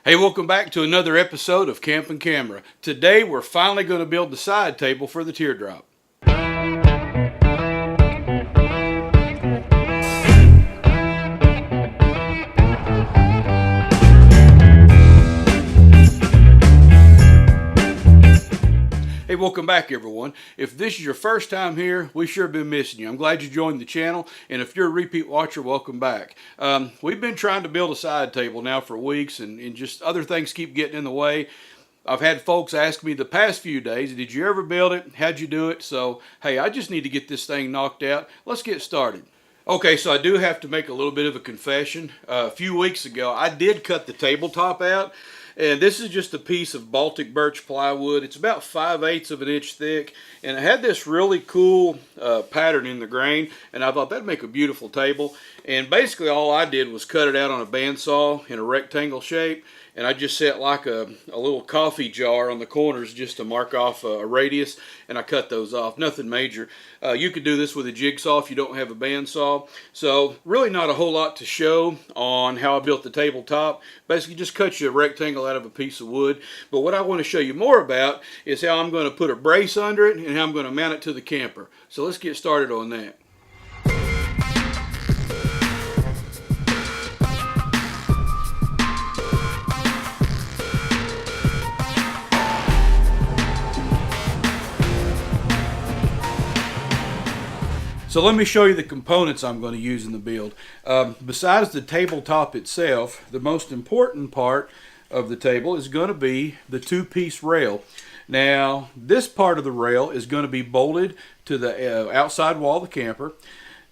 Hey, welcome back to another episode of Camp and Camera. Today we're finally going to build the side table for the Teardrop. Hey, welcome back everyone. If this is your first time here, we sure have been missing you. I'm glad you joined the channel, and if you're a repeat watcher, welcome back. We've been trying to build a side table now for weeks, and just other things keep getting in the way. I've had folks ask me the past few days, did you ever build it? How'd you do it? So, hey, I just need to get this thing knocked out. Let's get started. Okay, so I do have to make a little bit of a confession. A few weeks ago, I did cut the tabletop out. And this is just a piece of Baltic birch plywood. It's about 5/8 of an inch thick. And it had this really cool pattern in the grain. And I thought that'd make a beautiful table. And basically all I did was cut it out on a bandsaw in a rectangle shape. And I just set like a little coffee jar on the corners just to mark off a radius. And I cut those off. Nothing major. You could do this with a jigsaw if you don't have a bandsaw. So really not a whole lot to show on how I built the tabletop. Basically just cut you a rectangle out of a piece of wood. But what I want to show you more about is how I'm going to put a brace under it and how I'm going to mount it to the camper. So let's get started on that. So let me show you the components I'm going to use in the build. Besides the tabletop itself, the most important part of the table is going to be the two-piece rail. Now, this part of the rail is going to be bolted to the outside wall of the camper.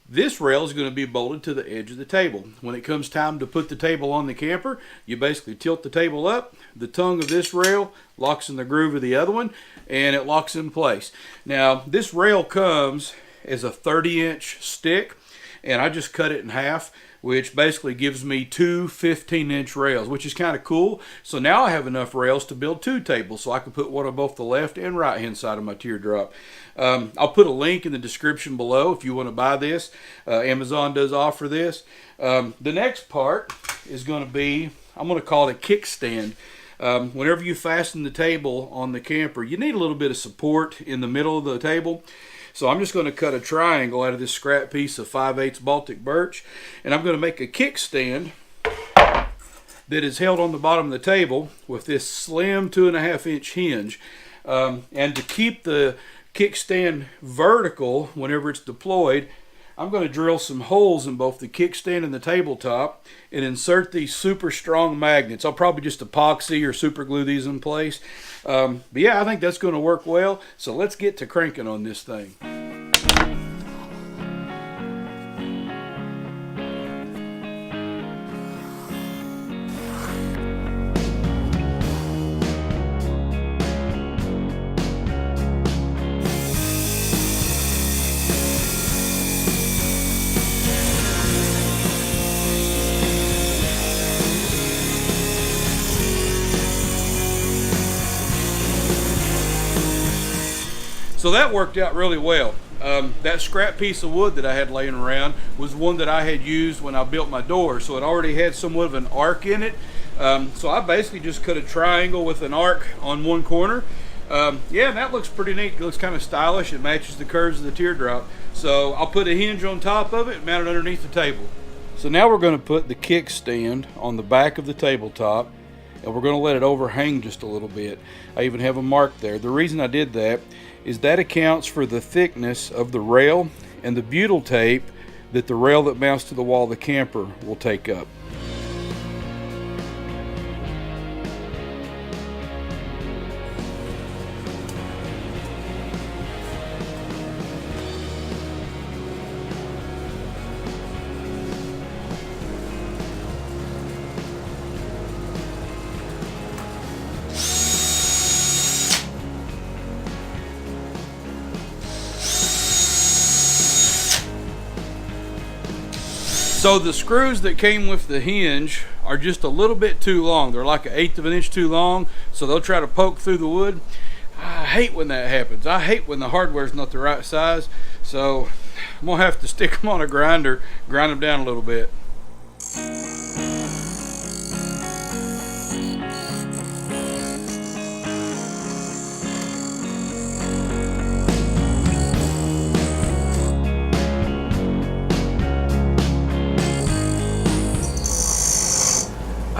This rail is going to be bolted to the edge of the table. When it comes time to put the table on the camper, you basically tilt the table up. The tongue of this rail locks in the groove of the other one, and it locks in place. Now, this rail comes as a 30-inch stick, and I just cut it in half, which basically gives me two 15-inch rails, which is kind of cool. So now I have enough rails to build two tables, so I can put one on both the left and right hand side of my Teardrop. I'll put a link in the description below if you want to buy this. Amazon does offer this. The next part is going to be, I'm going to call it a kickstand. Whenever you fasten the table on the camper, you need a little bit of support in the middle of the table. So I'm just going to cut a triangle out of this scrap piece of 5/8 Baltic birch, and I'm going to make a kickstand that is held on the bottom of the table with this slim 2.5-inch hinge. And to keep the kickstand vertical whenever it's deployed, I'm going to drill some holes in both the kickstand and the tabletop and insert these super strong magnets. I'll probably just epoxy or super glue these in place. But yeah, I think that's going to work well. So let's get to cranking on this thing. So that worked out really well. That scrap piece of wood that I had laying around was one that I had used when I built my door, so it already had somewhat of an arc in it. So I basically just cut a triangle with an arc on one corner. Yeah, that looks pretty neat. It looks kind of stylish. It matches the curves of the Teardrop. So I'll put a hinge on top of it and mount it underneath the table. So now we're going to put the kickstand on the back of the tabletop, and we're going to let it overhang just a little bit. I even have a mark there. The reason I did that is that accounts for the thickness of the rail and the butyl tape that the rail that mounts to the wall of the camper will take up. So the screws that came with the hinge are just a little bit too long. They're like 1/8 of an inch too long, so they'll try to poke through the wood. I hate when that happens. I hate when the hardware's not the right size. So I'm gonna have to stick them on a grinder, grind them down a little bit.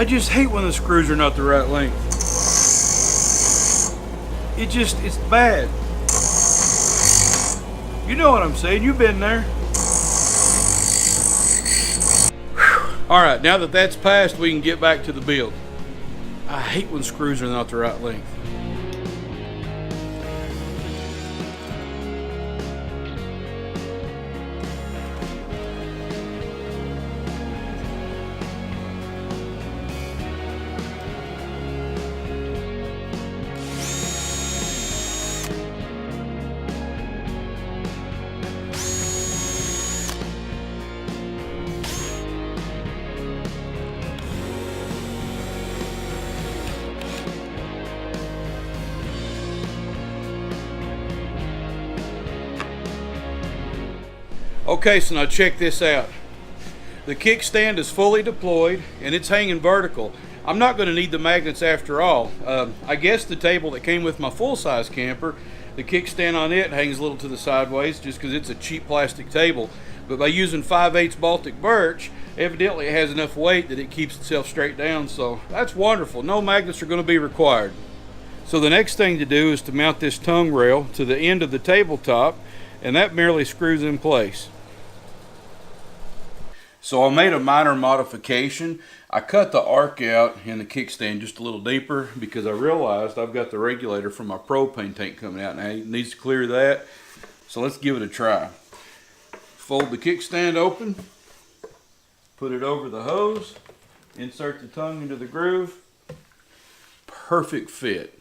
I just hate when the screws are not the right length. It's bad. You know what I'm saying, you've been there. Alright, now that that's passed, we can get back to the build. I hate when screws are not the right length. Okay, so now check this out. The kickstand is fully deployed and it's hanging vertical. I'm not going to need the magnets after all. I guess the table that came with my full-size camper, the kickstand on it hangs a little to the sideways just because it's a cheap plastic table. But by using 5/8 Baltic birch, evidently it has enough weight that it keeps itself straight down, so that's wonderful. No magnets are going to be required. So the next thing to do is to mount this tongue rail to the end of the tabletop, and that merely screws in place. So I made a minor modification. I cut the arc out in the kickstand just a little deeper because I realized I've got the regulator from my propane tank coming out now. It needs to clear that. So let's give it a try. Fold the kickstand open, put it over the hose, insert the tongue into the groove. Perfect fit.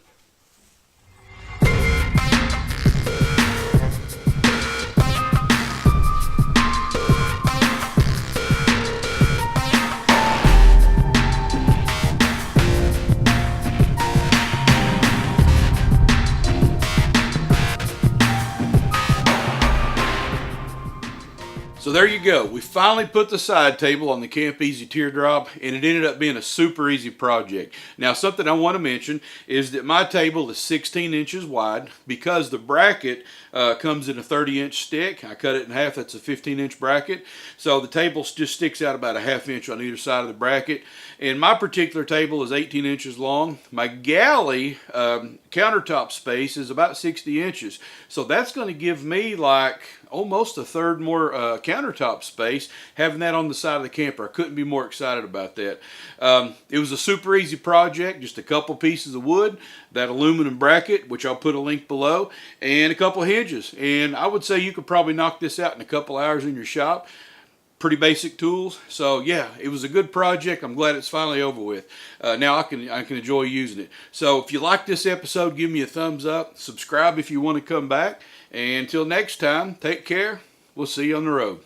So there you go. We finally put the side table on the Camp Easy Teardrop, and it ended up being a super easy project. Now, something I want to mention is that my table is 16 inches wide because the bracket comes in a 30-inch stick. I cut it in half. That's a 15-inch bracket. So the table just sticks out about a ½ inch on either side of the bracket. And my particular table is 18 inches long. My galley countertop space is about 60 inches. So that's going to give me like almost a third more countertop space having that on the side of the camper. I couldn't be more excited about that. It was a super easy project, just a couple pieces of wood, that aluminum bracket, which I'll put a link below, and a couple of hinges. And I would say you could probably knock this out in a couple hours in your shop. Pretty basic tools. So yeah, it was a good project. I'm glad it's finally over with. Now I can enjoy using it. So if you like this episode, give me a thumbs up. Subscribe if you want to come back. And until next time, take care. We'll see you on the road.